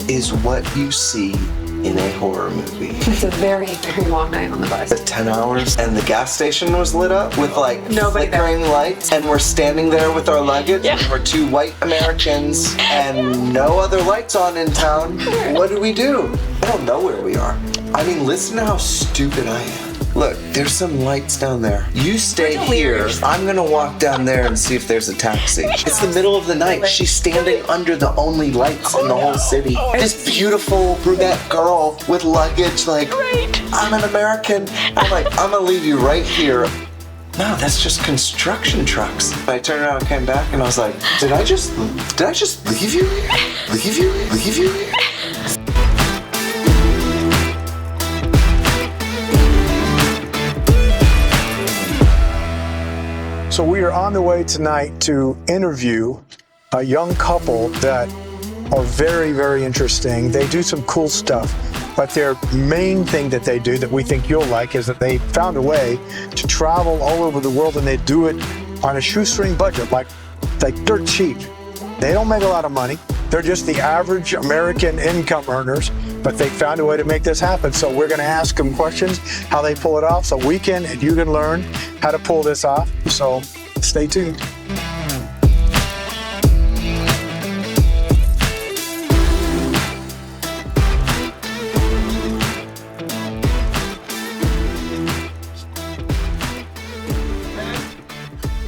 is what you see in a horror movie. It's a very, very long night on the bus. 10 hours, and the gas station was lit up with like Nobody flickering lights, and we're standing there with our luggage. Yeah. We're two white Americans, and no other lights on in town. What do? I don't know where we are. I mean, listen to how stupid I am. Look, there's some lights down there. You stay here. I'm gonna walk down there and see if there's a taxi. It's the middle of the night. She's standing under the only lights in the whole city. This beautiful brunette girl with luggage, like, I'm an American. I'm like, I'm gonna leave you right here. No, that's just construction trucks. I turned around and came back and I was like, did I just leave you here? Leave you here? So we are on the way tonight to interview a young couple that are very, very interesting. They do some cool stuff, but their main thing that they do that we think you'll like is that they found a way to travel all over the world, and they do it on a shoestring budget, like dirt cheap. They don't make a lot of money. They're just the average American income earners, but they found a way to make this happen. So we're gonna ask them questions, how they pull it off, so we can, and you can learn how to pull this off. So stay tuned.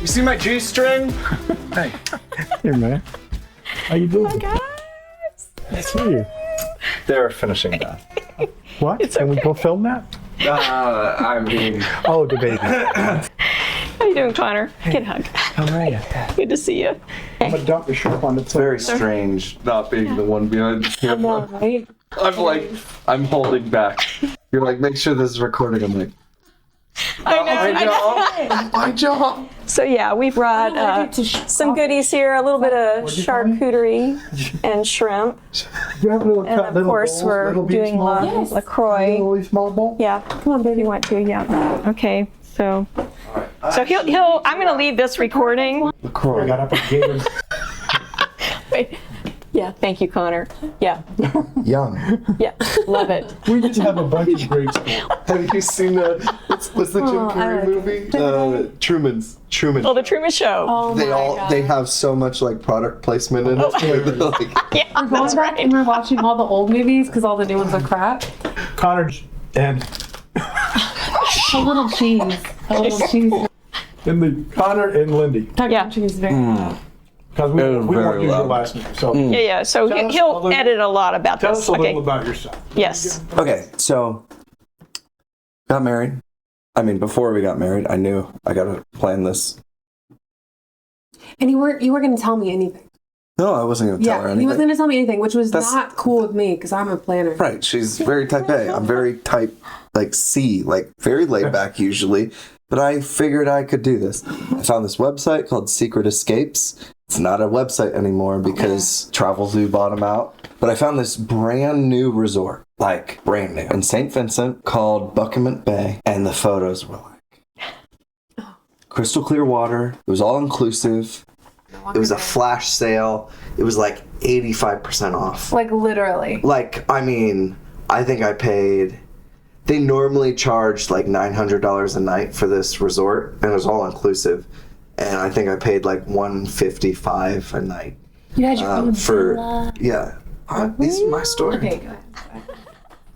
You see my G-string? Hey, here, man. How you doing? Oh my gosh. Nice to see you. They're finishing that. What? Can we go film that? I mean... Oh, the baby. How you doing, Connor? Get a hug. How are you? Good to see you. I'm gonna dump the shirt on the It's very strange not being the one behind the camera. Right? I'm holding back. You're like, make sure this is recording. I'm like, I know. my job. So yeah, we brought some goodies here, a little bit of charcuterie and shrimp. You have little And of course, we're doing LaCroix. Little small bowl? Yeah, come on, baby, you want to? Yeah. Okay, so he'll. I'm gonna leave this recording. LaCroix. I got up at Gators. Wait. Yeah, thank you, Connor. Yeah, Young. yeah, love it. We just have a bunch of great stuff. Have you seen what's the Jim Carrey movie? Truman. Oh, the Truman Show. Oh They have so much like product placement in it. Like, Yeah, We're going back and we're watching all the old movies because all the new ones are crap. Connor and A little cheese. A little cheese. Connor and Lindy. Yeah. Cheese is very bad. Because we It was won't very use your loud. last name. So Yeah. So Tell us a he'll little- edit a lot about tell this. us a little Okay. about yourself. Yes. Okay, so got married. I mean, before we got married, I knew I gotta plan this. And you weren't going to tell me anything. No, I wasn't gonna tell her Yeah, anything. he wasn't going to tell me anything, which was That's- not cool with me because I'm a planner. Right, she's very type A. I'm very type, like C, like very laid back usually. But I figured I could do this. I found this website called Secret Escapes. It's not a website anymore because Travel Zoo bought them out. But I found this brand new resort, like brand new, in St. Vincent called Buckingham Bay. And the photos were like crystal clear water. It was all inclusive. It was a flash sale. It was like 85% off. Like literally. Like, I mean, I think I paid... They normally charge like $900 a night for this resort, and it was all inclusive. And I think I paid like $155 a night. You had your own for villa. yeah. These are my story. Okay, go ahead.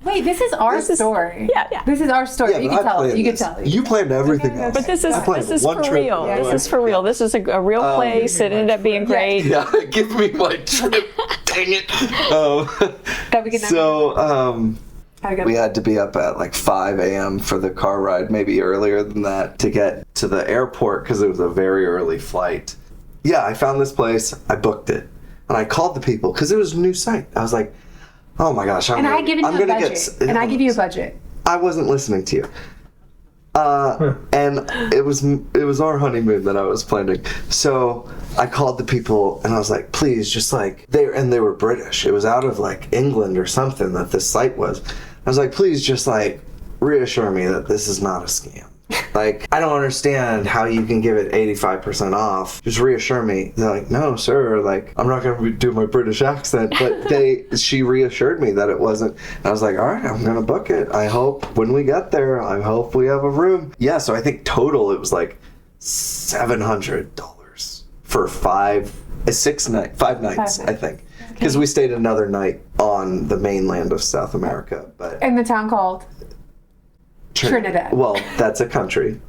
Wait, this is our story. Yeah. This is our story. Yeah, you but can I tell it. planned You can this. tell it. You planned everything else. But this is I planned for one trip. real. This is for real. This is a real place. It ended up being great. Yeah, give me my trip. Dang it. That we can We had to be up at like 5 a.m. for the car ride, maybe earlier than that, to get to the airport because it was a very early flight. Yeah, I found this place. I booked it. And I called the people because it was a new site. I was like, oh my gosh. And I give you a budget. And I give you a budget. I wasn't listening to you. And it was our honeymoon that I was planning. So I called the people and I was like, please, just like, they were British. It was out of like England or something that this site was. I was like, please just like reassure me that this is not a scam. Like, I don't understand how you can give it 85% off. Just reassure me. They're like, no, sir. Like, I'm not going to do my British accent. But she reassured me that it wasn't. And I was like, all right, I'm going to book it. I hope when we get there, I hope we have a room. Yeah, so I think total it was like $700 for 5 nights, I think. Because we stayed another night on the mainland of South America. But In the town called Trinidad. Well, that's a country,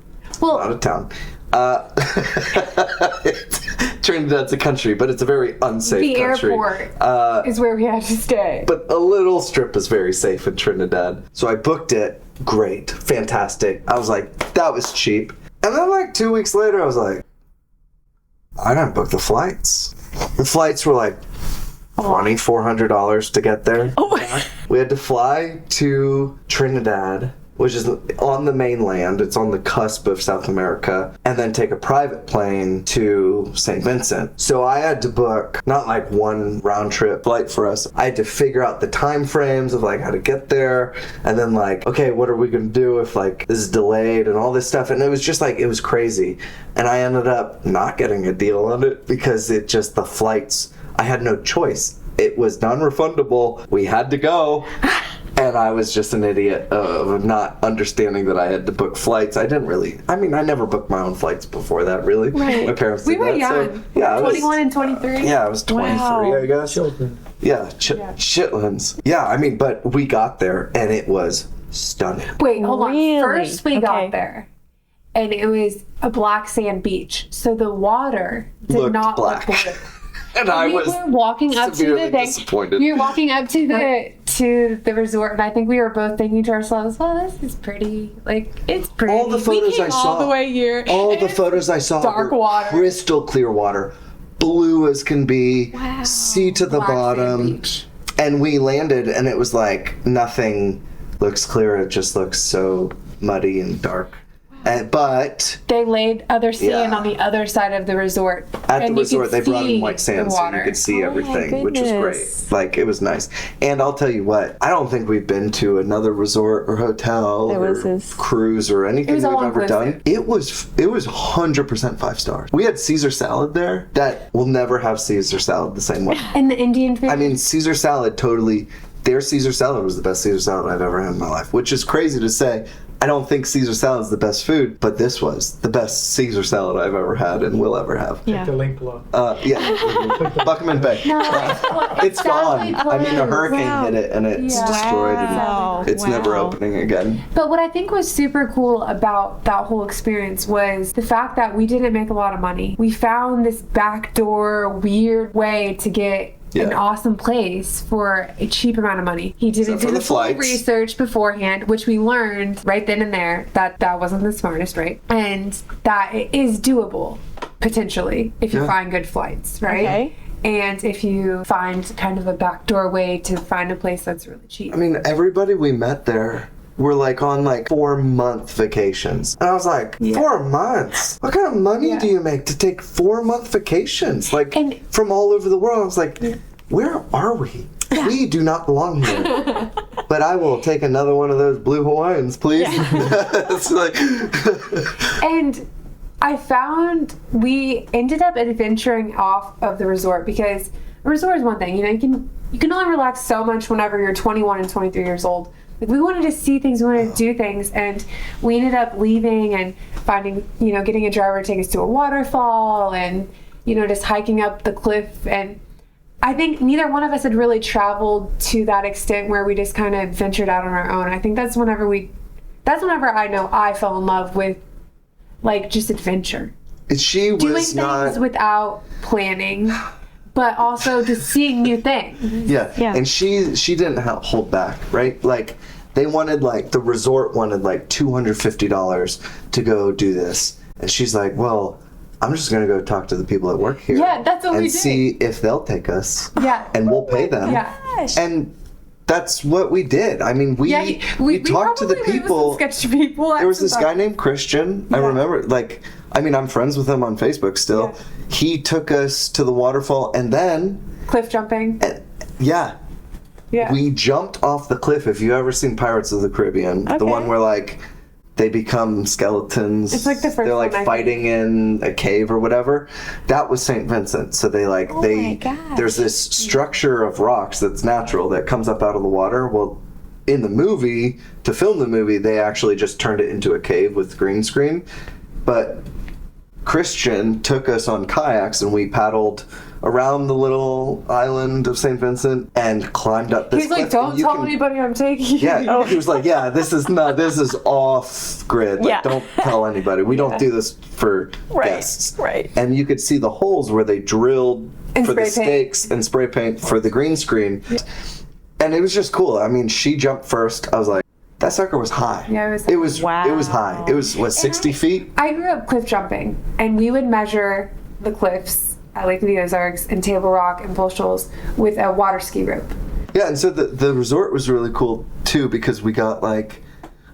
not a town. Trinidad's a country, but it's a very unsafe country. The airport is where we had to stay. But a little strip is very safe in Trinidad. So I booked it. Great. Fantastic. I was like, that was cheap. And then like 2 weeks later, I was like, I didn't book the flights. The flights were like $2,400 to get there. We had to fly to Trinidad, which is on the mainland. It's on the cusp of South America, and then take a private plane to St. Vincent. So I had to book not like one round trip flight for us. I had to figure out the time frames of like how to get there, and then like, okay, what are we gonna do if like this is delayed and all this stuff. And it was just like, it was crazy. And I ended up not getting a deal on it because the flights, I had no choice. It was non-refundable. We had to go. And I was just an idiot of not understanding that I had to book flights. I never booked my own flights before that, really. Right. My parents We did were that. young. So, yeah, 21 and 23. Yeah, I was 23, Wow. I guess. Children. Yeah, chitlins. Yeah, but we got there, and it was stunning. Wait, hold Really? on. First we Okay. got there, and it was a black sand beach. So the water did Looked not black. look blue. And I We was were walking up to severely the thing. disappointed. We were walking up to the resort, and I think we were both thinking to ourselves, "Well, this is pretty. Like, it's pretty." All the photos we came I saw, all the way here. all and the it's photos I saw dark were water. crystal clear water, blue as can be, sea to the Black sand bottom. beach. And we landed, and it was like nothing looks clear. It just looks so muddy and dark. But They laid other sand Yeah. on the other side of the resort. at the and you resort, could they brought in see white sand the so you water. could see everything, which was great. goodness. Like, it was nice. And I'll tell you what, I don't think we've been to another resort or hotel It was or his- cruise or anything was we've all ever done. inclusive. It was 100% 5 stars. We had Caesar salad there that will never have Caesar salad the same way. And the Indian food. I mean, Caesar salad their Caesar salad was the best Caesar salad I've ever had in my life, which is crazy to say. I don't think Caesar salad is the best food, but this was the best Caesar salad I've ever had and will ever have. Yeah. The link below. Yeah, Buckerman Bay. It's gone. sadly I mean, a closed. hurricane Wow. hit it and it's Yeah. destroyed Wow. and it's never Wow. opening again. But what I think was super cool about that whole experience was the fact that we didn't make a lot of money. We found this backdoor, weird way to get an Yeah. awesome place for a cheap amount of money. He didn't Except for do the the full flights. research beforehand, which we learned right then and there that that wasn't the smartest, right? And that it is doable, potentially, if you Yeah. find good flights, right? Okay. And if you find kind of a backdoor way to find a place that's really cheap. I mean, everybody we met there were like on like 4-month vacations. And I was like, 4 months? What kind of money do you make to take 4-month vacations? Like, And- from all over the world. I was like, where are we? We do not belong here. But I will take another one of those blue Hawaiians, please. It's like, And I found we ended up adventuring off of the resort because a resort is one thing, you can only relax so much whenever you're 21 and 23 years old. Like, we wanted to see things, we wanted to do things, and we ended up leaving and finding, getting a driver to take us to a waterfall and, just hiking up the cliff. And I think neither one of us had really traveled to that extent where we just kind of ventured out on our own. I think that's whenever I know I fell in love with, like, just adventure. she Doing was things not. without planning, but also just seeing new things. Yeah. Yeah. And she didn't hold back, right? Like, the resort wanted like $250 to go do this. And she's like, well, I'm just going to go talk to the people that work here. Yeah, that's what we and did. see if they'll take us. Yeah. And we'll pay them. Yeah. And that's what we did. I mean, we talked to the probably went with people. some sketchy people. There was this guy named Christian. I remember, I'm friends with him on Facebook still. Yeah. He took us to the waterfall, and then, cliff jumping. yeah, Yeah. we jumped off the cliff. If you've ever seen Pirates of the Caribbean, the Okay. one where they become skeletons. It's like the first They're like one, I fighting in a cave or whatever. That was St. Vincent. So they like my gosh. there's this structure of rocks that's natural that comes up out of the water. Well, in the movie, to film the movie, they actually just turned it into a cave with green screen. But Christian took us on kayaks and we paddled around the little island of St. Vincent and climbed up this He's like, cliff. don't And you tell can- anybody I'm taking you. Yeah, he was like, yeah, this is off grid. Like, Yeah. don't tell anybody. We don't do this for guests. Right. And you could see the holes where they drilled And for the spray paint. stakes and spray paint for the green screen. And it was just cool. I mean, she jumped first. I was like, that sucker was high. Yeah, it was- It was Wow. high. It was, what, 60 feet? I grew up cliff jumping, and we would measure the cliffs at Lake of the Ozarks and Table Rock and Bull Shoals with a water ski rope. Yeah, and so the resort was really cool too because we got like,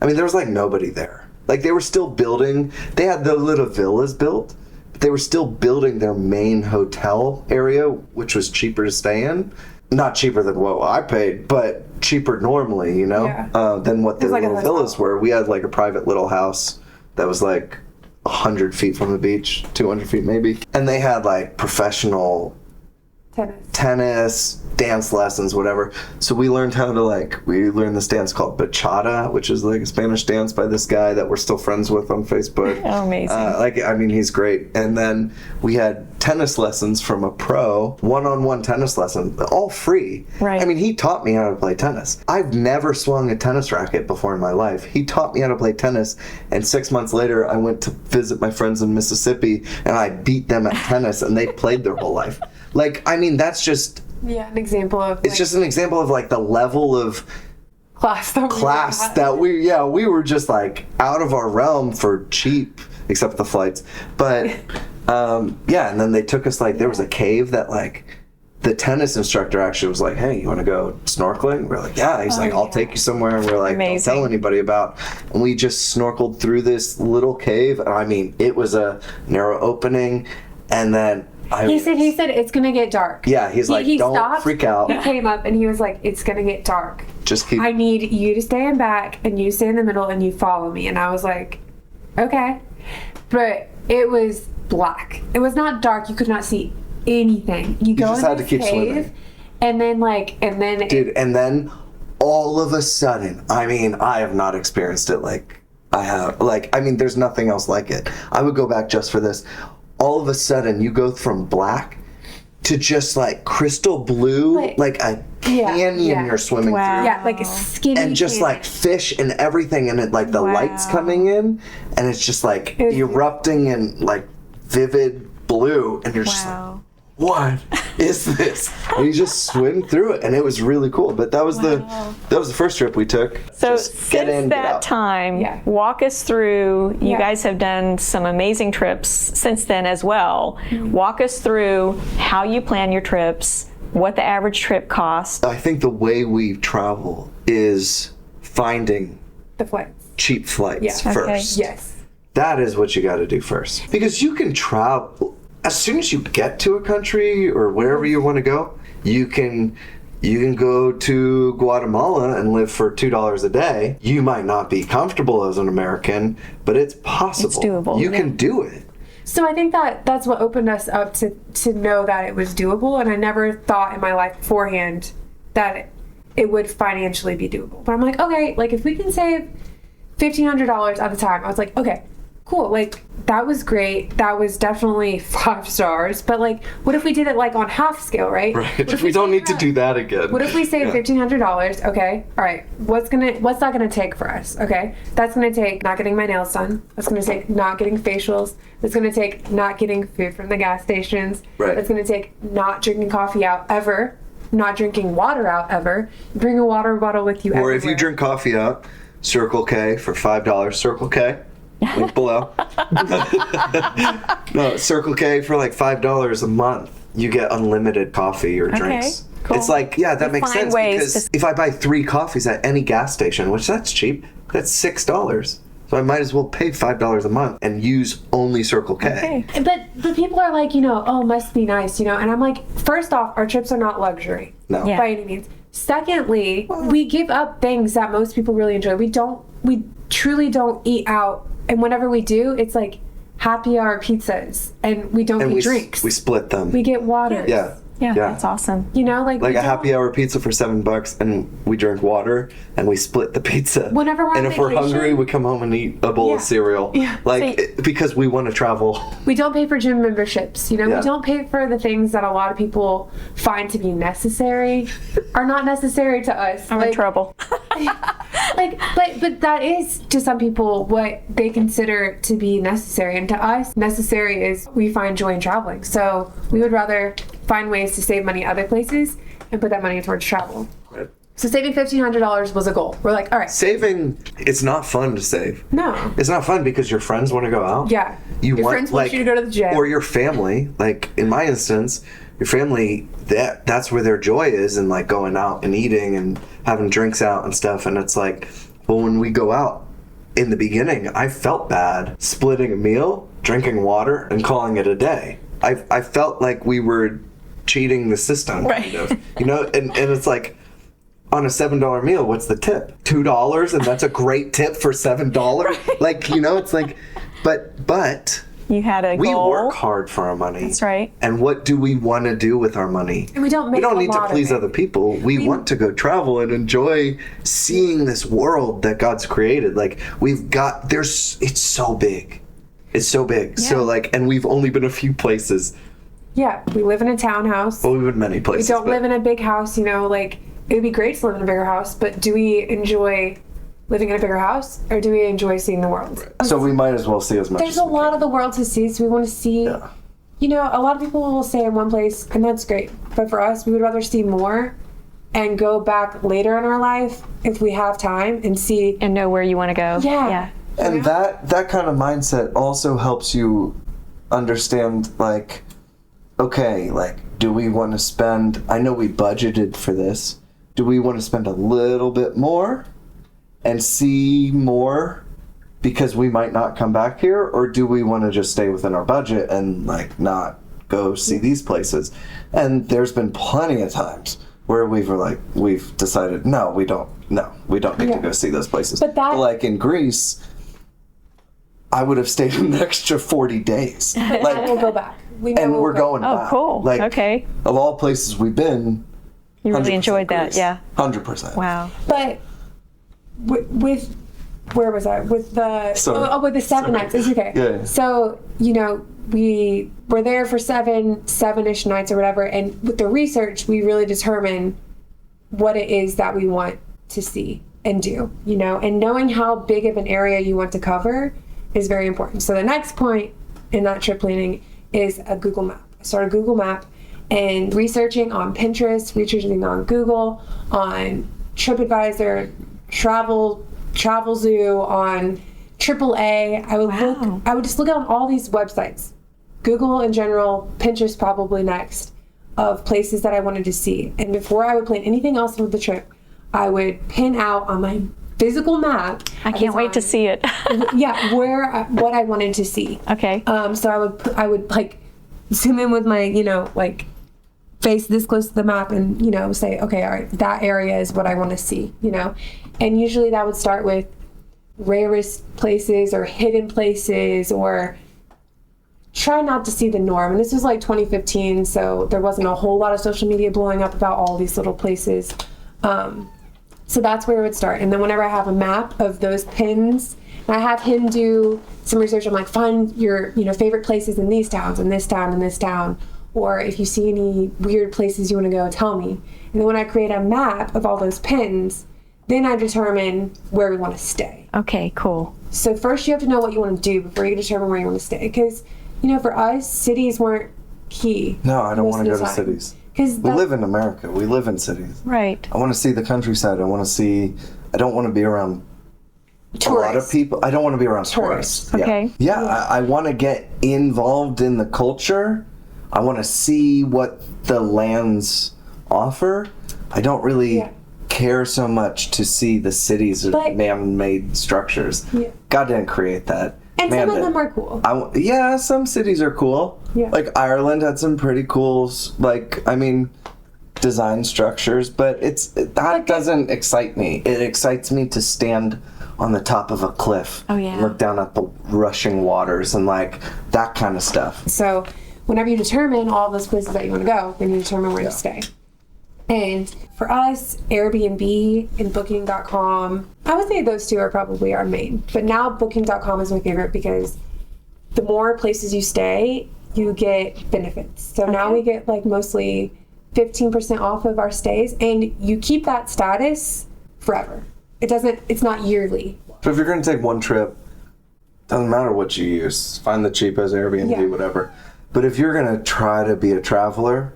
I mean, there was like nobody there. Like they were still building. They had the little villas built, but they were still building their main hotel area, which was cheaper to stay in. Not cheaper than what I paid, but cheaper normally, you know, Yeah. than what the was like a little hotel. villas were. We had like a private little house that was like 100 feet from the beach, 200 feet maybe, and they had like professional tennis, dance lessons, whatever. So we learned we learned this dance called bachata, which is like a Spanish dance by this guy that we're still friends with on Facebook. Oh, amazing. I mean, he's great. And then we had tennis lessons from a pro, one-on-one tennis lesson, all free. Right. I mean, he taught me how to play tennis. I've never swung a tennis racket before in my life. He taught me how to play tennis, and 6 months later, I went to visit my friends in Mississippi, and I beat them at tennis, and they played their whole life. Like, I mean, that's just... Yeah, an example of It's just an example of like the level of class that we were just like out of our realm for cheap, except the flights. But yeah, and then they took us like there was a cave that like the tennis instructor actually was like, "Hey, you want to go snorkeling?" We're like, "Yeah." He's like, "I'll take you somewhere," and we're like, Amazing. "Don't tell anybody about." And we just snorkeled through this little cave, and I mean, it was a narrow opening, and then. He said it's gonna get dark. Yeah, he's like, don't stopped, freak out. He came up and he was like, it's gonna get dark. Just keep. I need you to stay in back and you stay in the middle and you follow me. And I was like, okay. But it was black. It was not dark. You could not see anything. You go just in had to this keep cave, swimming. and then Dude, and then all of a sudden, I mean, I have not experienced it like I have. Like, I mean, there's nothing else like it. I would go back just for this. All of a sudden, you go from black to just like crystal blue, like a canyon you're swimming through. yeah, like a skinny And just canyon. like fish and everything, and it like the lights coming in, and it's just like was erupting in like vivid blue, and you're just like, Wow. what is this? And you just swim through it, and it was really cool. But that was the first trip we took. So Just get in, since get that out. time, Yeah. walk us through. You Yeah. guys have done some amazing trips since then as well. Walk us through how you plan your trips, what the average trip costs. I think the way we travel is finding the flights. cheap flights Yeah. Okay. first. Yes. That is what you got to do first. Because you can travel as soon as you get to a country or wherever you want to go, you can go to Guatemala and live for $2 a day. You might not be comfortable as an American, but it's possible. It's doable. You can do it. So I think that's what opened us up to know that it was doable, and I never thought in my life beforehand that it would financially be doable. But I'm like, okay, like if we can save $1,500 at the time, I was like, okay, cool. Like that was great. That was definitely 5 stars. But like, what if we did it like on half scale, right? Right. What if We don't save need to that? do that again. What if we save $1,500? Okay, all right. What's that gonna take for us? Okay, that's gonna take not getting my nails done. That's gonna take not getting facials. That's gonna take not getting food from the gas stations. Right. That's gonna take not drinking coffee out ever. Not drinking water out ever. Bring a water bottle with you. Or if you everywhere. drink coffee out, Circle K for $5. Circle K. Link below. No, Circle K for like $5 a month. You get unlimited coffee or drinks. cool. It's like, yeah, that makes find sense ways because to- if I buy 3 coffees at any gas station, which that's cheap, that's $6. So I might as well pay $5 a month and use only Circle K. Okay. But people are like, oh, must be nice, and I'm like, first off, our trips are not luxury. No. Yeah. By any means. Secondly, we give up things that most people really enjoy. We don't we truly don't eat out, and whenever we do, it's like happy hour pizzas, and we don't get drinks. We split them. We get water. Yeah. Yeah, that's awesome. You know, like a happy hour pizza for $7, and we drink water, and we split the pizza. Whenever we're on and if we're vacation- hungry, we come home and eat a bowl of cereal. Yeah. Because we want to travel. We don't pay for gym memberships. You know, Yeah. we don't pay for the things that a lot of people find to be necessary, are not necessary to us. I'm in trouble. But that is to some people what they consider to be necessary, and to us, necessary is we find joy in traveling. So we would rather find ways to save money other places and put that money towards travel. Right. So saving $1,500 was a goal. We're like, all right, Saving, it's not fun to save. no, It's not fun because your friends want to go out. yeah, your friends want you to go to the gym, Or your family. Like in my instance, your family, that's where their joy is, and like going out and eating and having drinks out and stuff. And it's like, well, when we go out, in the beginning, I felt bad splitting a meal, drinking water, and calling it a day. I felt like we were cheating the system, kind of. You know, and it's like, on a $7 meal, what's the tip? $2, and that's a great tip for $7. Like, you know, it's like, but You had a we goal. work hard for our money. That's right. And what do we want to do with our money? and we don't make need to lot please of it. other people. We want to go travel and enjoy seeing this world that God's created. Like it's so big. It's so big. So like, and we've only been a few places. Yeah, we live in a townhouse. Well, we've been many We places. don't but live in a big house, you know, like it would be great to live in a bigger house, but do we enjoy living in a bigger house, or do we enjoy seeing the world? So we might as well see as much There's as a we lot can. of the world to see, so we want to see, you know, a lot of people will stay in one place, and that's great. But for us, we would rather see more and go back later in our life if we have time and see. And know where you want to go. Yeah. And that kind of mindset also helps you understand, like, okay, like, do we want to spend, I know we budgeted for this, do we want to spend a little bit more and see more because we might not come back here, or do we want to just stay within our budget and like not go see these places? And there's been plenty of times where we've decided we don't need to go see those places. But like in Greece, I would have stayed an extra 40 days. But Like, we'll go back. We know and we'll we're go. going Oh, back. cool. Like, Okay. of all places we've been, You really 100% enjoyed that. Greece. Yeah. 100%. Wow. But with where was I? With the Sorry. with the 7 nights. It's okay. Yeah. So you know we were there for seven-ish nights or whatever, and with the research we really determine what it is that we want to see and do. You know, and knowing how big of an area you want to cover is very important. So the next point in that trip planning is a Google map. I started a Google map and researching on Pinterest, researching on Google, on TripAdvisor, Travel Zoo, on AAA. I would just look on all these websites, Google in general, Pinterest probably next, of places that I wanted to see. And before I would plan anything else with the trip, I would pin out on my physical map. I can't wait to see it. Yeah, what I wanted to see. Okay. So I would like zoom in with my, you know, like face this close to the map and, you know, say, okay, all right, that area is what I want to see, you know. And usually that would start with rarest places or hidden places, or try not to see the norm. And this was like 2015, so there wasn't a whole lot of social media blowing up about all these little places. So that's where it would start. And then whenever I have a map of those pins, and I have him do some research, I'm like, find your, you know, favorite places in these towns, and this town, and this town. Or if you see any weird places you want to go, tell me. And then when I create a map of all those pins, then I determine where we want to stay. Okay, cool. So first you have to know what you want to do before you determine where you want to stay. Because, you know, for us, cities weren't key. No, I don't most want to of go the to time. cities. Because We live in America. We live in cities. Right. I want to see the countryside. I don't want to be around a lot of tourists. people. I don't want to be around tourists. Okay. Yeah, I want to get involved in the culture. I want to see what the lands offer. I don't really care so much to see the cities or But- man-made structures. Yeah. God didn't create that. And Man some of did. them are cool. Yeah, some cities are cool. Yeah. Like Ireland had some pretty cool, design structures, that doesn't excite me. It excites me to stand on the top of a cliff. Oh, yeah. Look down at the rushing waters and like that kind of stuff. So whenever you determine all those places that you want to go, then you determine where to stay. And for us, Airbnb and Booking.com, I would say those two are probably our main. But now Booking.com is my favorite because the more places you stay, you get benefits. So now we get like mostly 15% off of our stays, and you keep that status forever. It's not yearly. So if you're going to take one trip, doesn't matter what you use. Find the cheapest Airbnb, whatever. But if you're going to try to be a traveler,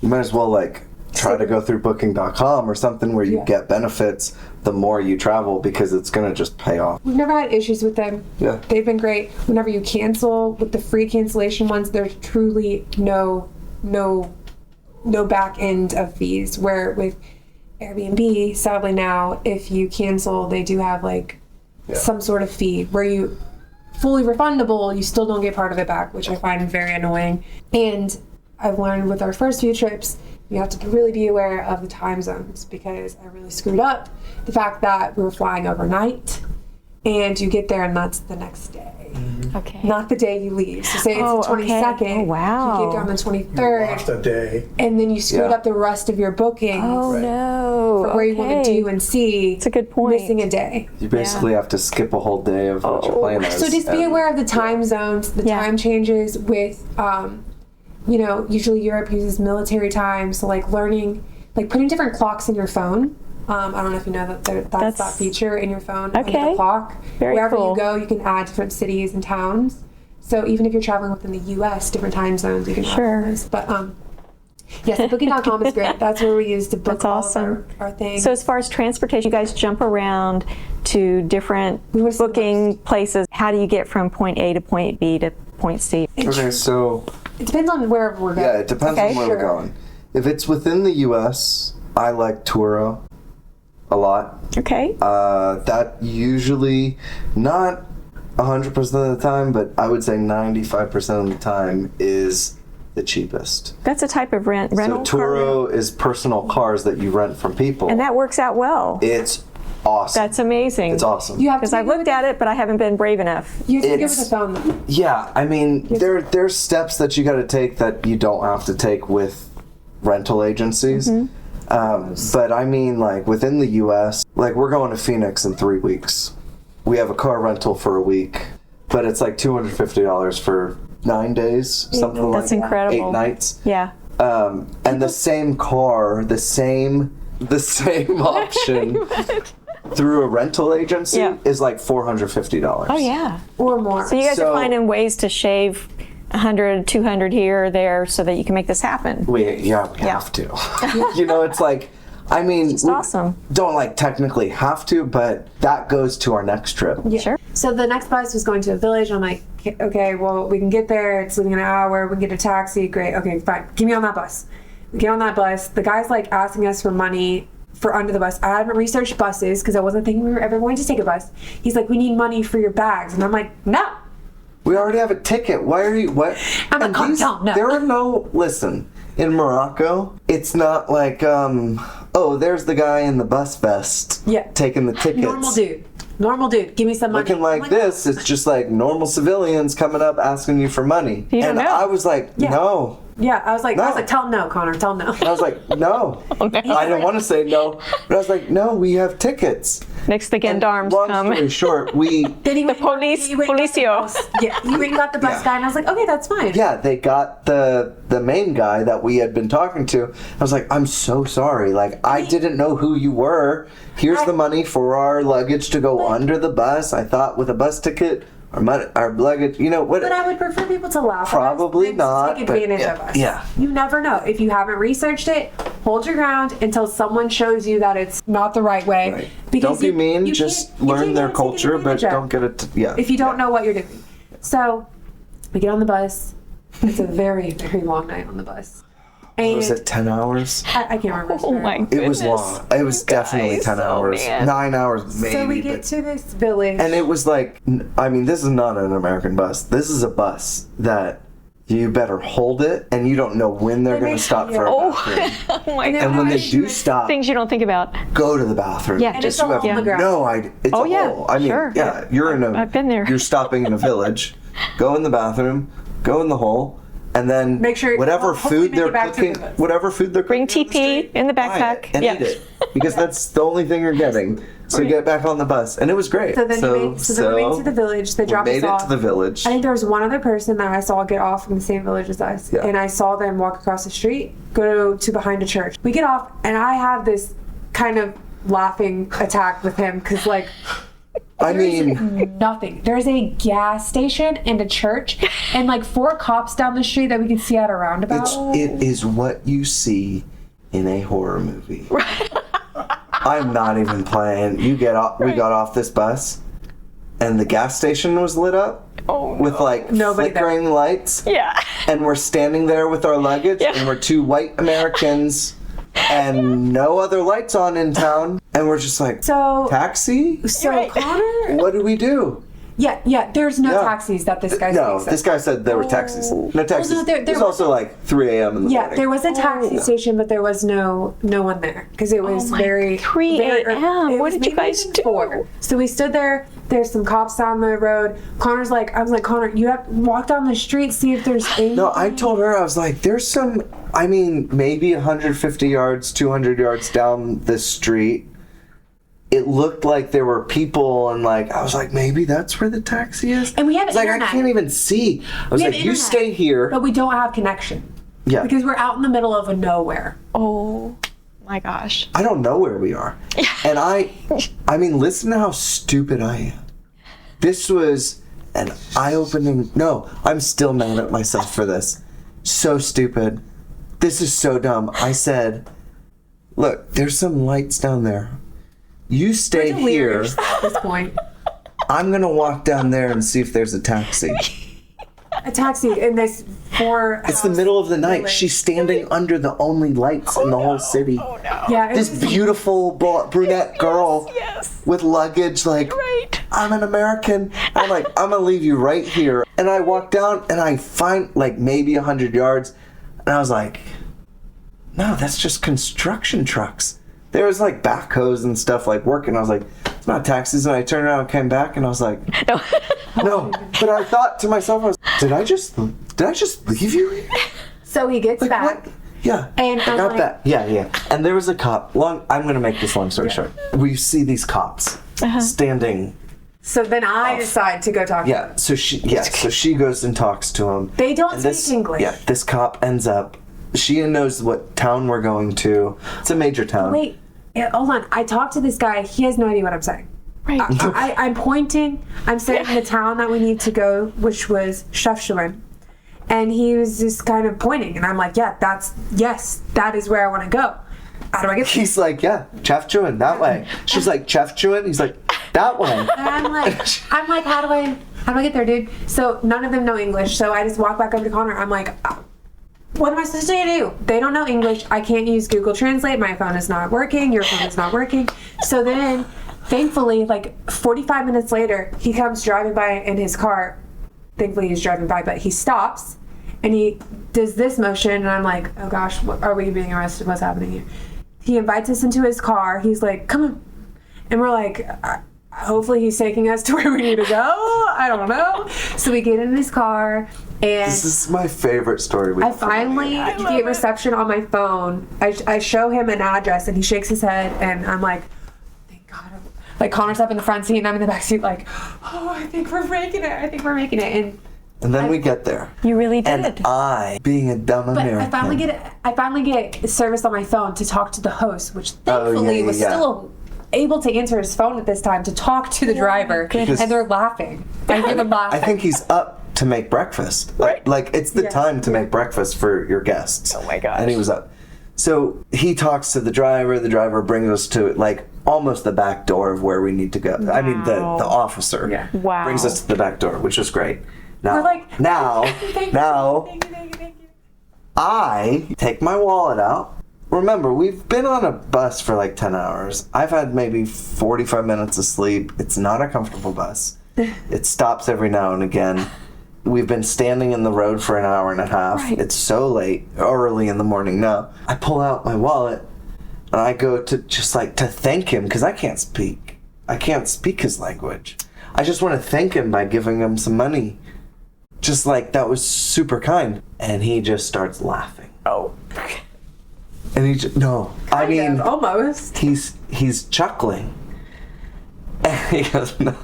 you might as well like try to go through Booking.com or something where you get benefits the more you travel, because it's going to just pay off. We've never had issues with them. Yeah. They've been great. Whenever you cancel with the free cancellation ones, there's truly no back end of fees. Where with Airbnb, sadly now, if you cancel, they do have like some sort of fee where you fully refundable, you still don't get part of it back, which I find very annoying. And I've learned with our first few trips, you have to really be aware of the time zones, because I really screwed up the fact that we were flying overnight and you get there and that's the next day. Okay. Not the day you leave. So say it's the 22nd. Okay. Oh, wow. You get there on the 23rd. Lost a day. And then you screwed up the rest of your bookings Oh, no. for where you want to do and see. It's a good point. Missing a day. You basically have to skip a whole day of what your plan is. So just be aware of the time zones, the time changes with, usually Europe uses military time. So like learning, like putting different clocks in your phone. I don't know if you know that's that feature in your phone. Under the clock. Very Wherever cool. you go, you can add different cities and towns. So even if you're traveling within the U.S., different time zones, you can add those. But yes, Booking.com is great. That's where we use to book all of our things. So as far as transportation, you guys jump around to different booking places. How do you get from point A to point B to point C? Okay, so it depends on wherever we're going. yeah, it depends on where we're going. If it's within the U.S., I like Turo a lot. Okay. That usually, not 100% of the time, but I would say 95% of the time is the cheapest. That's a type of rental So car Turo is personal cars that you rent from people. and that works out well. It's awesome. That's amazing. It's awesome. You have Because to I've looked at it, but I haven't been brave enough. You have to get It's- with the phone though. Yeah, I mean, there's steps that you got to take that you don't have to take with rental agencies. But I mean, like within the U.S., like we're going to Phoenix in 3 weeks. We have a car rental for a week, but it's like $250 for 9 days, something like That's incredible. 8 nights. Yeah. And the same car, the same option through a rental agency is like $450. Oh, yeah. Or more. So you guys are So- finding ways to shave 100, 200 here or there so that you can make this happen. We have to. It's like, I mean, It's awesome. don't like technically have to, but that goes to our next trip. Yeah. Sure. So the next bus was going to a village. I'm like, okay, well, we can get there. It's leaving in an hour. We can get a taxi. Great. Okay, fine. Get me on that bus. We get on that bus. The guy's like asking us for money for under the bus. I haven't researched buses because I wasn't thinking we were ever going to take a bus. He's like, we need money for your bags. And I'm like, no. We already have a ticket. Why are you, what? I'm like, And no. There are no, listen, in Morocco, it's not like, there's the guy in the bus vest taking the tickets. Normal dude. Give me some money. Looking like this, it's just like normal civilians coming up asking you for money. You don't And know. I was like, no. Yeah, I was like, No. tell him no, Connor. Tell him no. I was like, no. I didn't want to say no, but I was like, no, we have tickets. Next, the gendarmes Long come. story short, we Then he went, police- he went and got the policio. bus. Yeah, he went and got the bus guy, and I was like, okay, that's fine. yeah, they got the main guy that we had been talking to. I was like, I'm so sorry. Like, I didn't know who you were. Here's the money for our luggage to go under the bus. I thought with a bus ticket, our luggage, what? But I would prefer people to laugh Probably at us than not, to take but advantage of us. yeah. You never know. If you haven't researched it, hold your ground until someone shows you that it's not the right way. Right. Because Don't be you- mean. you Just can't- you learn can't their get taken culture, but advantage of don't get it. if you don't know what you're doing. So we get on the bus. It's a very, very long night on the bus. And Was it 10 hours? I can't remember. Oh my goodness. It was long. It was definitely 10 hours. man. 9 hours maybe. So we get but- to this village. And it was like, I mean, this is not an American bus. This is a bus that you better hold it, and you don't know when they're going to stop for a bathroom. Oh my God. And when they do stop, Things you don't think about. go to the bathroom. Yeah. And Just it's a hole in the ground. no idea. It's Oh, a yeah, hole. I mean, sure. yeah, you're in a. I've been there. You're stopping in a village. Go in the bathroom. Go in the hole. And then Make sure- whatever hopefully food make they're it back to cooking, the bus. whatever food they're Bring cooking on the TP street, in the buy backpack. it and Yeah. eat it, because that's the only thing you're getting. So get back on the bus, and it was great. So then we made to the village. They dropped us made it off. to the village. I think there was one other person that I saw get off from the same village as us, Yeah. and I saw them walk across the street, go to behind a church. We get off, and I have this kind of laughing attack with him because, like, I mean, nothing. There's a gas station and a church, and like 4 cops down the street that we can see at a roundabout. it is what you see in a horror movie. I'm not even playing. We got off this bus, and the gas station was lit up with like Nobody there. flickering lights. Yeah. And we're standing there with our luggage, and we're 2 white Americans, and no other lights on in town, and we're just like, So- taxi? So Right. Connor, What do we do? yeah. There's no Yeah. taxis that this guy No, speaks of. this guy said there were taxis. No taxis. no, there It was was- also like 3 a.m. in the Yeah, morning. there was a taxi station, but there was no one there because it was my very 3 very a.m.. early. It What was did you maybe guys even do? 4. So we stood there. There's some cops down the road. Connor's like, I was like, Connor, you have to walk down the street, see if there's any. No, I told her, I was like, there's some, I mean, maybe 150 yards, 200 yards down this street. It looked like there were people, and like, I was like, maybe that's where the taxi is. And we have I was like, internet. I can't even see. I was We have like, you internet, stay here. but we don't have connection Yeah. because we're out in the middle of a nowhere. Oh my gosh. I don't know where we are. And I mean, listen to how stupid I am. This was an eye-opening, no, I'm still mad at myself for this. So stupid. This is so dumb. I said, look, there's some lights down there. You stay here. Delirious at this point. I'm going to walk down there and see if there's a taxi. A taxi in this 4. It's the middle of the night. She's standing under the only lights in the whole city. Yeah, it This was- beautiful brunette girl Yes. with luggage, like, Right. I'm an American. I'm like, I'm gonna leave you right here. And I walk down and I find like maybe 100 yards. And I was like, no, that's just construction trucks. There was like backhoes and stuff like working. I was like, it's not taxis. And I turned around and came back and I was like, No. no. But I thought to myself, did I just leave you here? So he gets back. What? Yeah. And I I'm got like- that. Yeah. And there was a cop. I'm going to make this long story short. We see these cops standing. So then I decide to go talk to him. Yeah. So she goes and talks to him. They don't And speak English. Yeah. This cop ends up. She knows what town we're going to. It's a major town. Wait, hold on. I talked to this guy. He has no idea what I'm saying. Right. I'm pointing. I'm saying the town that we need to go, which was Shoestring. And he was just kind of pointing. And I'm like, yeah, that is where I want to go. How do I get there? He's like, yeah, Chefchuan, that way. She's like, Chefchuan? He's like, that way. And I'm like, how do I get there, dude? So none of them know English. So I just walk back over to Connor. I'm like, what am I supposed to do? They don't know English. I can't use Google Translate. My phone is not working. Your phone is not working. So then, thankfully, like 45 minutes later, he comes driving by in his car. Thankfully, he's driving by, but he stops and he does this motion. And I'm like, oh gosh, are we being arrested? What's happening here? He invites us into his car. He's like, come on. And we're like, hopefully he's taking us to where we need to go. I don't know. So we get in his car and This is my favorite story. I finally get reception on my phone. I show him an address and he shakes his head and I'm like, thank God. Like Connor's up in the front seat and I'm in the back seat like, oh, I think we're making it. And then we get there. You really did. And I, being a dumb But American. I finally get service on my phone to talk to the host, which thankfully was yeah. still able to answer his phone at this time to talk to the driver. Because- And they're laughing. I hear them laughing. I think he's up to make breakfast. Like it's the time to make breakfast for your guests. Oh my gosh. And he was up. So he talks to the driver brings us to like almost the back door of where we need to go. I mean the officer Wow. brings us to the back door, which was great. Now, We're like, Thank you. I take my wallet out. Remember, we've been on a bus for like 10 hours. I've had maybe 45 minutes of sleep. It's not a comfortable bus. It stops every now and again. We've been standing in the road for an hour and a half. Right. It's so late, early in the morning now. I pull out my wallet and I go to just like to thank him because I can't speak. I can't speak his language. I just want to thank him by giving him some money. Just like that was super kind. And he just starts laughing. Oh. And he just, no, I mean, almost. he's chuckling. And he goes, no.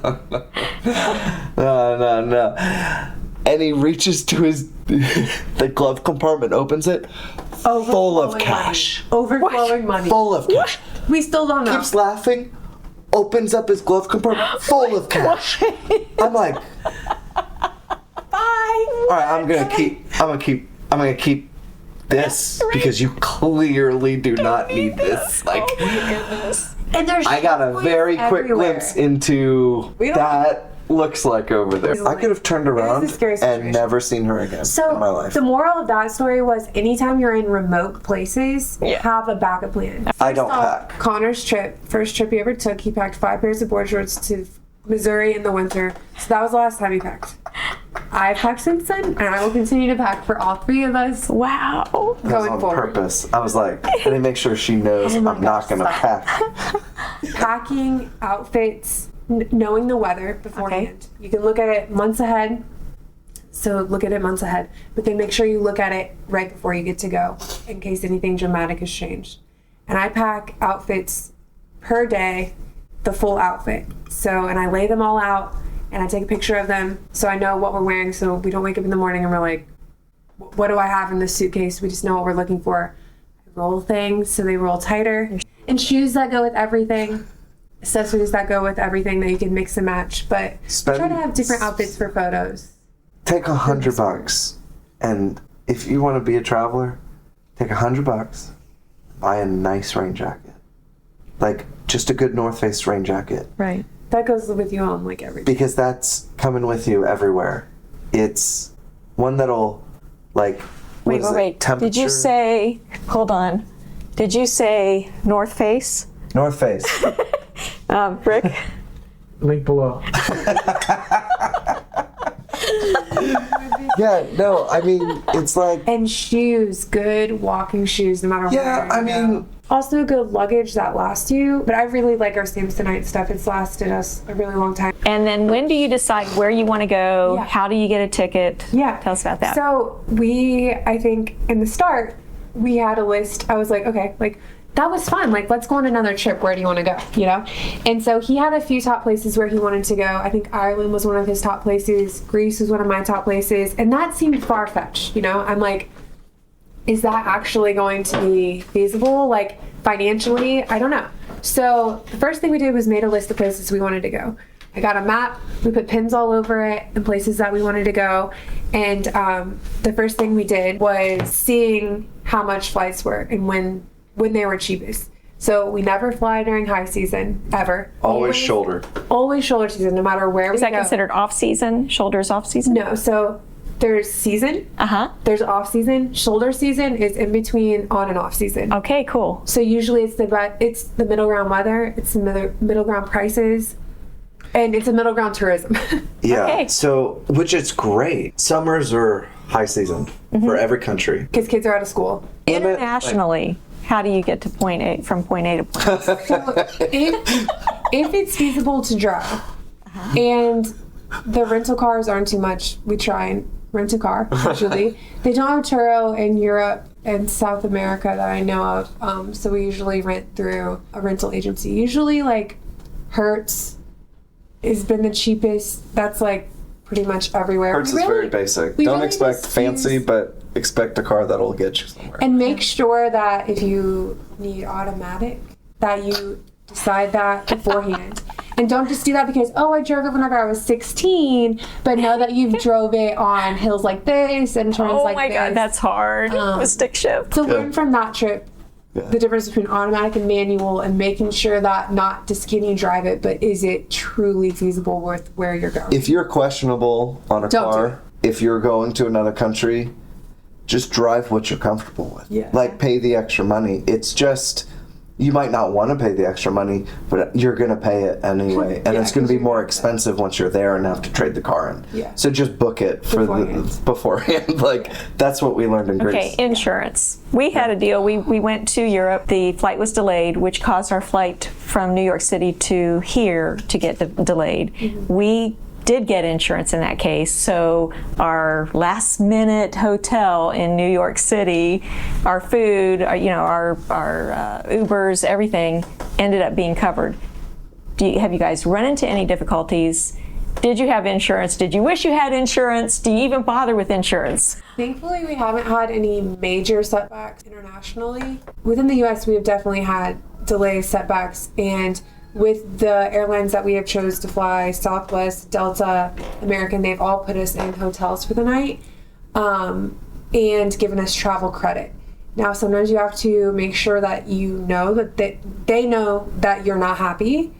And he reaches to his, the glove compartment, opens it, full of cash. Overflowing money. Full of cash. We still don't know. Keeps laughing, opens up his glove compartment, full of cash. I'm like, all right, I'm gonna keep this because you clearly do not need this. Like, Oh my goodness. And there's I got a very quick everywhere. glimpse into that looks like over there. I could have turned around It was a scary and situation. never seen her again So in my life. the moral of that story was anytime you're in remote places, have a backup plan. I don't First off, pack. Connor's first trip he ever took, he packed 5 pairs of board shorts to Missouri in the winter. So that was the last time he packed. I've packed since then, and I will continue to pack for all 3 of us Wow. That was going on forward. purpose. I was like, let me make sure she knows Oh my I'm not gosh, gonna stop. pack. Packing outfits, knowing the weather beforehand. You can look at it months ahead. So look at it months ahead, but then make sure you look at it right before you get to go in case anything dramatic has changed. And I pack outfits per day, the full outfit. So, and I lay them all out and I take a picture of them so I know what we're wearing so we don't wake up in the morning and we're like, what do I have in this suitcase? We just know what we're looking for. I roll things so they roll tighter. And shoes that go with everything. Accessories that go with everything that you can mix and match. But try to have different outfits for photos. Take $100, and if you want to be a traveler, take $100, buy a nice rain jacket, like just a good North Face rain jacket, Right. That goes with you on like everything. because that's coming with you everywhere. It's one that'll like. Wait. Did you say, hold on. Did you say North Face? North Face? Rick? Link below. Yeah, no, I mean it's like. And shoes, good walking shoes, no matter Yeah, where I you go. mean. Also good luggage that lasts you. But I really like our Samsonite stuff. It's lasted us a really long time. And then when do you decide where you want to go? Yeah. How do you get a ticket? Yeah. Tell us about that. So I think in the start, we had a list. I was like, okay, like that was fun. Like, let's go on another trip. Where do you want to go? You know? And so he had a few top places where he wanted to go. I think Ireland was one of his top places. Greece was one of my top places. And that seemed far-fetched, you know? I'm like, is that actually going to be feasible? Like, financially? I don't know. So the first thing we did was made a list of places we wanted to go. I got a map. We put pins all over it and places that we wanted to go. And the first thing we did was seeing how much flights were and when they were cheapest. So we never fly during high season, ever. Always shoulder. Always shoulder season, no matter where Is we that go. considered off season? Shoulders off season? No, so there's season, there's off season. Shoulder season is in between on and off season. Okay, cool. So usually it's the middle ground weather, it's the middle ground prices, and it's a middle ground tourism. Yeah. Okay. So, which is great. Summers are high season for every country. Because kids are out of school. Internationally, how do you get to point A from point A to point B? So if it's feasible to drive and the rental cars aren't too much, we try and rent a car usually. They don't have Turo in Europe and South America that I know of, so we usually rent through a rental agency. Usually like Hertz has been the cheapest. That's like pretty much everywhere. Hertz We is really- very basic. we Don't really expect just fancy, use- but expect a car that'll get you somewhere. And make sure that if you need automatic, that you decide that beforehand. And don't just do that because, oh, I drove it whenever I was 16, but know that you've drove it on hills like this and turns Oh like my this. God, that's hard. With stick shift. So learn from that trip the difference between automatic and manual and making sure that not just can you drive it, but is it truly feasible with where you're going? If you're questionable on a Don't do car, if you're going to another country, just drive what you're comfortable with. Yeah. Like pay the extra money. It's just You might not want to pay the extra money, but you're going to pay it anyway. And it's going to be more expensive once you're there and have to trade the car in. Yeah. So just book it for beforehand. Like, that's what we learned in Greece. Okay, insurance. We had a deal. We went to Europe. The flight was delayed, which caused our flight from New York City to here to get delayed. We did get insurance in that case, so our last minute hotel in New York City, our food, our Ubers, everything ended up being covered. Have you guys run into any difficulties? Did you have insurance? Did you wish you had insurance? Do you even bother with insurance? Thankfully, we haven't had any major setbacks internationally. Within the US, we have definitely had delays, setbacks, and with the airlines that we have chose to fly, Southwest, Delta, American, they've all put us in hotels for the night and given us travel credit. Now, sometimes you have to make sure that you know that they know that you're not happy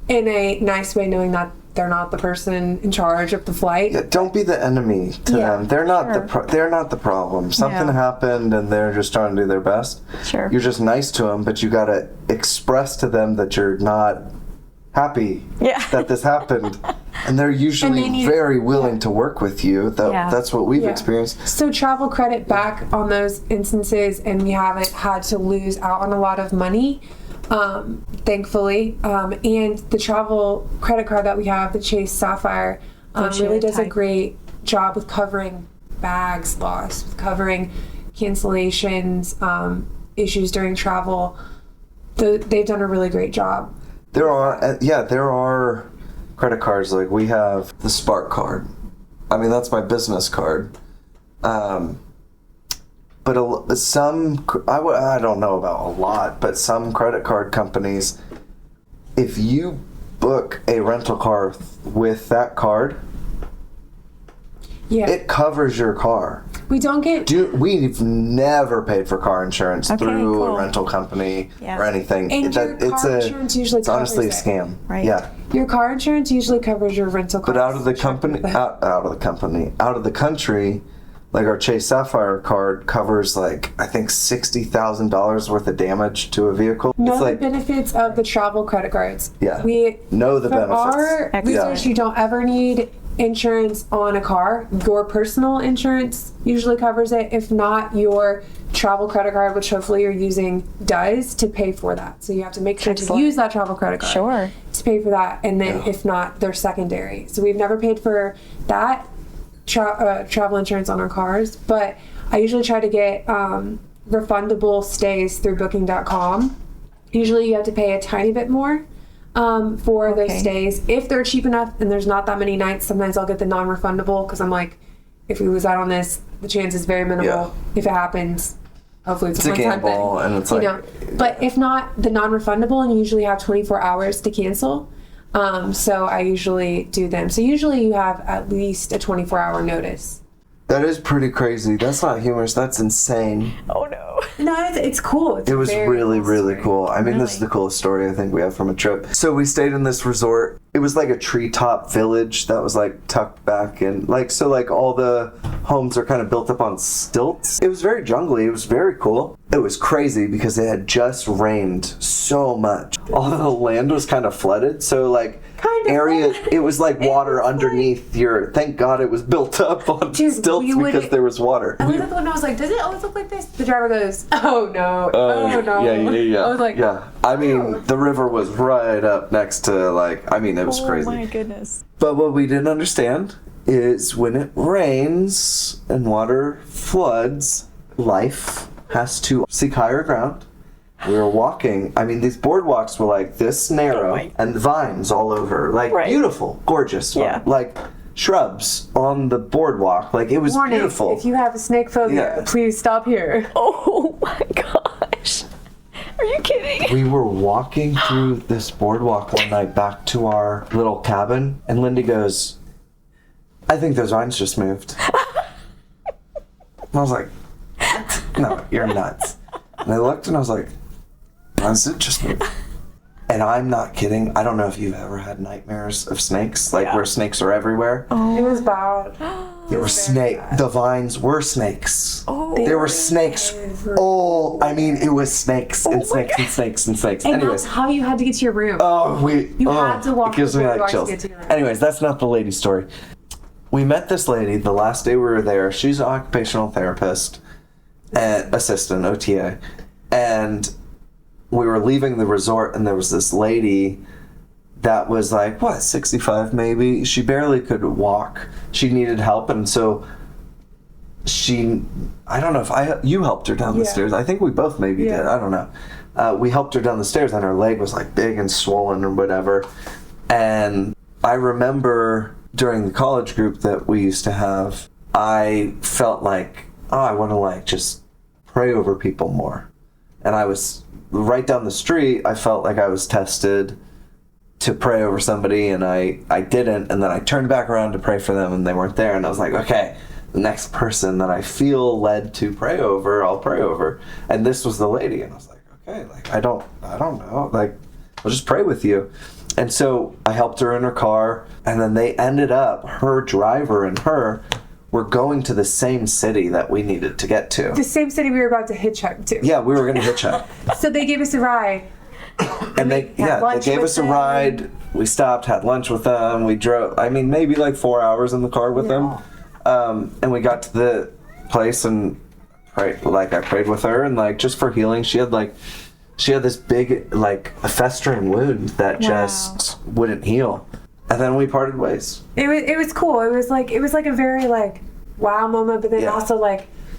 in a nice way, knowing that they're not the person in charge of the flight. Yeah, don't be the enemy to them. They're not they're not the problem. Something happened and they're just trying to do their best. Sure. You're just nice to them, but you got to express to them that you're not happy that this happened. And they're usually very willing to work with you. That's what we've experienced. So travel credit back on those instances, and we haven't had to lose out on a lot of money. Thankfully, and the travel credit card that we have, the Chase Sapphire, really does a great job with covering bags lost, with covering cancellations, issues during travel. They've done a really great job. There are credit cards. Like, we have the Spark card. I mean, that's my business card. But I don't know about a lot, but some credit card companies, if you book a rental car with that card, it covers your car. We don't get... We've never paid for car insurance through a rental company or anything. And your car insurance usually it's honestly a covers scam. Right. Yeah. Your car insurance usually covers your rental car. But out of the country, like our Chase Sapphire card covers like, I think, $60,000 worth of damage to a vehicle. Know the benefits of the travel credit cards. Yeah. We know the benefits. Our research, you don't ever need insurance on a car. Your personal insurance usually covers it. If not, your travel credit card, which hopefully you're using, does, to pay for that. So you have to make sure to use that travel credit card to pay for that. And then if not, they're secondary. So we've never paid for that travel insurance on our cars, but I usually try to get refundable stays through booking.com. Usually you have to pay a tiny bit more for those stays. If they're cheap enough and there's not that many nights, sometimes I'll get the non-refundable, because I'm like, if we lose out on this, the chance is very minimal. If it happens, hopefully it's a one-time gamble, thing. and it's But if not, the non-refundable, and you usually have 24 hours to cancel. So I usually do them. So usually you have at least a 24-hour notice. That is pretty crazy. That's not humorous. That's insane. Oh no. No, it's cool. It was really, really cool. I mean, this is the coolest story I think we have from a trip. So we stayed in this resort. It was like a treetop village that was like tucked back in, like, so like all the homes are kind of built up on stilts. It was very jungly. It was very cool. It was crazy because it had just rained so much. All the land was kind of flooded. So like it was like water underneath your, thank God it was built up on stilts because there was water. I looked at the window, I was like, does it always look like this? The driver goes, oh no, oh no. Yeah. I was like, I mean, the river was right up next to, like, I mean, it was crazy. Oh my goodness. But what we didn't understand is when it rains and water floods, life has to seek higher ground. We were walking. I mean, these boardwalks were like this narrow and vines all over. Like, beautiful, gorgeous. Yeah. Like, shrubs on the boardwalk. Like, it was beautiful. If you have a snake phobia, please stop here. Oh my gosh. Are you kidding? We were walking through this boardwalk one night back to our little cabin, and Lindy goes, I think those vines just moved. And I was like, what? No, you're nuts. And I looked and I was like, vines did just move. And I'm not kidding. I don't know if you've ever had nightmares of snakes, like where snakes are everywhere. It was bad. There were the vines were snakes. There were snakes. Oh, I mean, it was snakes and snakes and snakes and snakes. And Anyways. that's how you had to get to your room. You had to walk it gives the me door like to chills. get to your room. Anyways, that's not the lady story. We met this lady the last day we were there. She's an occupational therapist and assistant, OTA. And we were leaving the resort, and there was this lady that was like, 65 maybe? She barely could walk. She needed help, and so I don't know if you helped her down the stairs. I think we both maybe did. I don't know. We helped her down the stairs, and her leg was like big and swollen or whatever. And I remember during the college group that we used to have, I felt like, I want to like just pray over people more. And I was right down the street, I felt like I was tested to pray over somebody, and I didn't, and then I turned back around to pray for them, and they weren't there, and I was like, okay, the next person that I feel led to pray over, I'll pray over. And this was the lady, and I was like, okay, like I don't know, like I'll just pray with you. And so I helped her in her car, and then they ended up, her driver and her were going to the same city that we needed to get to. The same city we were about to hitchhike to. Yeah, we were going to hitchhike. So they gave us a ride. And they gave us a ride. We stopped, had lunch with them. We drove, maybe like 4 hours in the car with them. And we got to the place and I prayed with her, and like just for healing. She had this big a festering wound that just wouldn't heal. And then we parted ways. It was cool. It was like a very wow moment, but then also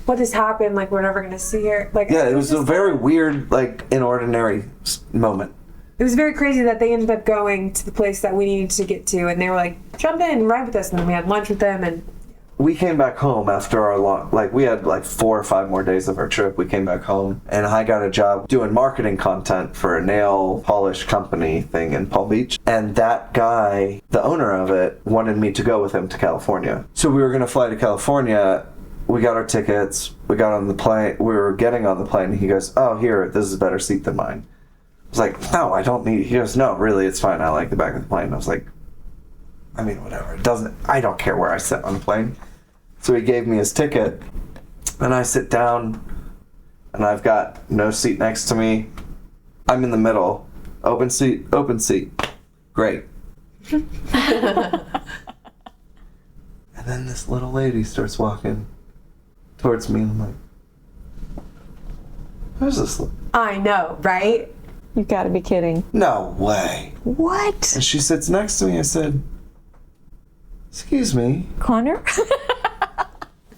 what has happened? Like, we're never going to see her. It was a very weird, inordinary moment. It was very crazy that they ended up going to the place that we needed to get to, and they were like, jump in and ride with us, and then we had lunch with them, and we came back home after our long, we had 4 or 5 more days of our trip. We came back home, and I got a job doing marketing content for a nail polish company thing in Palm Beach. And that guy, the owner of it, wanted me to go with him to California. So we were going to fly to California. We got our tickets. We got on the plane. We were getting on the plane. And he goes, "Oh, here, this is a better seat than mine." I was like, "No, I don't need." He goes, "No, really, it's fine. I like the back of the plane." I was like, whatever. I don't care where I sit on the plane. So he gave me his ticket, and I sit down, and I've got no seat next to me. I'm in the middle. Open seat. Great. And then this little lady starts walking towards me, and I'm like, who's this? I know, right? You've got to be kidding. No way. What? And she sits next to me. I said, "Excuse me, Connor?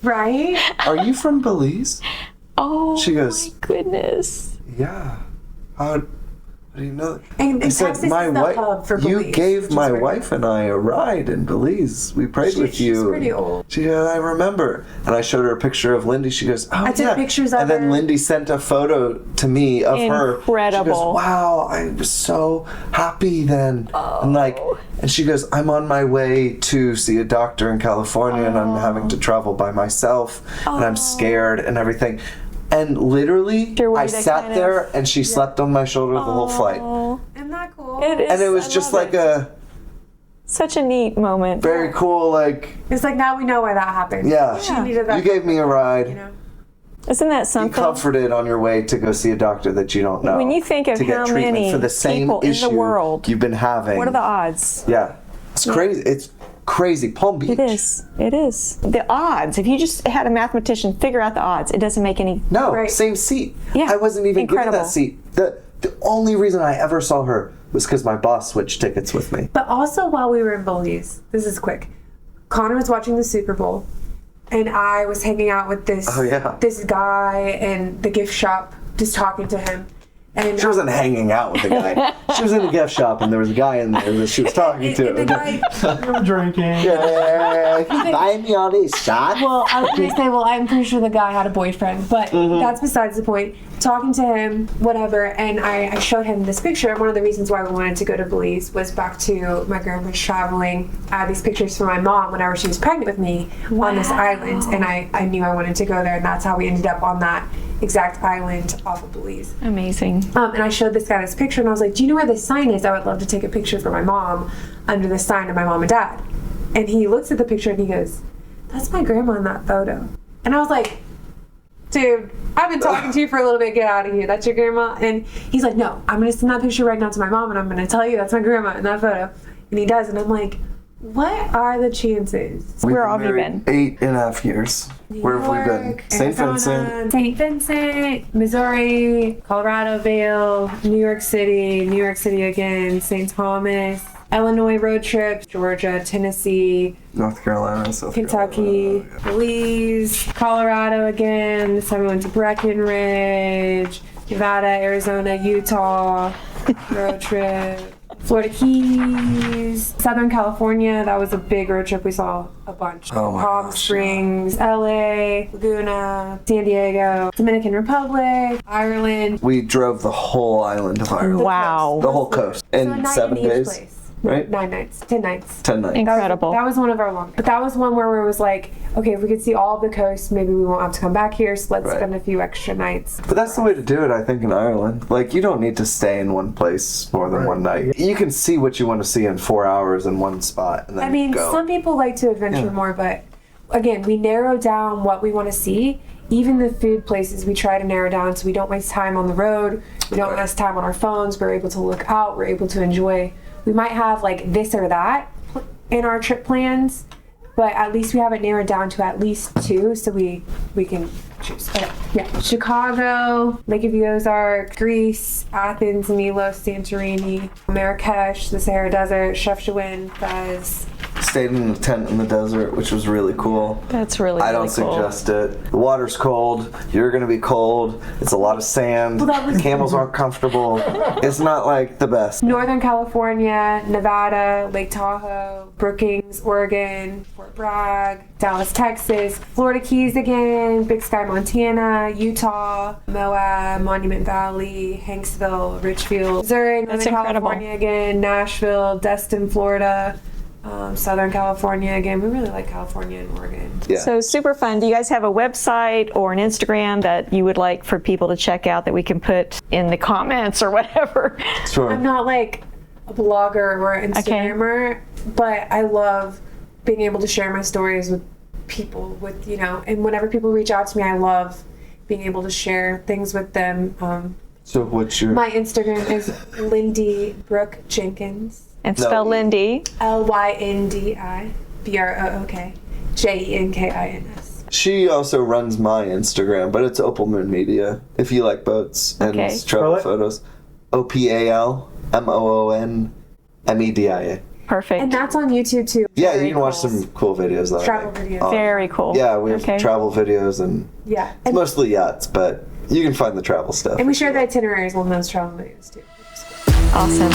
Right? are you from Belize?" Oh, She goes, my goodness. "Yeah. How do you know that?" And I said, Texas is "My the wife, hub for you Belize, gave which is my very wife and I a ride in Belize. We prayed with you." She's pretty old. She goes, "I remember." And I showed her a picture of Lindy. She goes, "Oh, I took yeah." pictures of and then her. Lindy sent a photo to me of her. Incredible. She goes, "Wow, I was so happy then." And she goes, "I'm on my way to see a doctor in California, and I'm having to travel by myself, and I'm scared and everything." And literally, way I to sat kind there, and she slept on my shoulder the whole flight. Isn't that cool? It is. And it was I just love like it. a Such a neat moment. very cool, It's like, now we know why that happened. yeah. She needed that. You gave me a ride. You know? Isn't that Be something? comforted on your way to go see a doctor that you don't know. When you think of to get how treatment many for the same people in the issue world, you've been having. What are the odds? Yeah, it's crazy. It's crazy. Palm Beach. It is. It is. The odds. If you just had a mathematician figure out the odds, it doesn't make any. No, Right. same seat. Yeah, I wasn't even incredible. given that seat. The only reason I ever saw her was because my boss switched tickets with me. But also, while we were in Belize, this is quick. Connor was watching the Super Bowl, and I was hanging out with this this guy in the gift shop, just talking to him. And She wasn't hanging out with the guy. She was in the gift shop, and there was a guy in there that she was talking to. the guy, I'm drinking. Yeah, he's buying me all these shots. well, I was going to say, I'm pretty sure the guy had a boyfriend, but that's besides the point. Talking to him, whatever, and I showed him this picture. One of the reasons why we wanted to go to Belize was back to my grandparents traveling. I had these pictures from my mom whenever she was pregnant with me on this island, and I knew I wanted to go there, and that's how we ended up on that exact island off of Belize. Amazing. And I showed this guy this picture, and I was like, "Do you know where this sign is? I would love to take a picture for my mom under the sign of my mom and dad." And he looks at the picture and he goes, that's my grandma in that photo. And I was like, dude, I've been talking to you for a little bit. Get out of here. That's your grandma. And he's like, no, I'm going to send that picture right now to my mom and I'm going to tell you that's my grandma in that photo. And he does. And I'm like, what are the chances? Where have you been? 8.5 years. Where have we been? York, St. Vincent. Arizona, St. Vincent, Missouri, Colorado Vail, New York City again, St. Thomas, Illinois road trip, Georgia, Tennessee, North Carolina, South Kentucky, Carolina. Belize, Colorado again. So we went to Breckenridge, Nevada, Arizona, Utah, road trip. Florida Keys, Southern California. That was a big road trip. We saw a bunch. Oh my Palm gosh. Springs, LA, Laguna, San Diego, Dominican Republic, Ireland. We drove the whole island of Ireland. Wow. The whole coast. So a In night 7 in each days. place. Right? 9 nights, 10 nights. 10 nights. Incredible. That was one of our long. But that was one where it was like, okay, if we could see all of the coast, maybe we won't have to come back here. So let's Right. spend a few extra nights. But that's the way to do it, I think, in Ireland. Like, you don't need to stay in one place more than one night. You can see what you want to see in 4 hours in one spot, and then I mean, go. some people like to adventure Yeah. more, but again, we narrow down what we want to see. Even the food places, we try to narrow down so we don't waste time on the road. We don't waste time on our phones. We're able to look out. We're able to enjoy. We might have like this or that in our trip plans, but at least we have it narrowed down to at least 2, so we can choose. Okay. Yeah, Chicago, Lake of the Ozarks, Greece, Athens, Milos, Santorini, Marrakesh, the Sahara Desert, Chefchaouen, Fez. Stayed in a tent in the desert, which was really cool. That's really, I really don't cool. suggest it. The water's cold. You're going to be cold. It's a lot of sand. Well, that was- Camels aren't comfortable. It's not like the best. Northern California, Nevada, Lake Tahoe, Brookings, Oregon, Fort Bragg, Dallas, Texas, Florida Keys again, Big Sky, Montana, Utah, Moab, Monument Valley, Hanksville, Richfield, Missouri, That's Northern incredible. California again, Nashville, Destin, Florida, Southern California again. We really like California and Oregon. Yeah. So super fun. Do you guys have a website or an Instagram that you would like for people to check out that we can put in the comments or whatever? Sure. I'm not like a blogger or an Instagrammer, but I love being able to share my stories with people, with, you know, and whenever people reach out to me, I love being able to share things with them. So what's your... My Instagram is Lindy Brooke Jenkins, And spell No. Lindy. LYNDI BROOK JENKINS. She also runs my Instagram, but it's Opal Moon Media. If you like boats and Okay. travel Spell it. photos. OPALMOONMEDIA. Perfect. And that's on YouTube too. Yeah, Very you can watch cool. some cool videos. That I Travel make. videos. Very cool. Yeah, we have Okay. travel videos and Yeah. it's mostly yachts, but you can find the travel stuff. And we share the itineraries on those travel videos too. Awesome.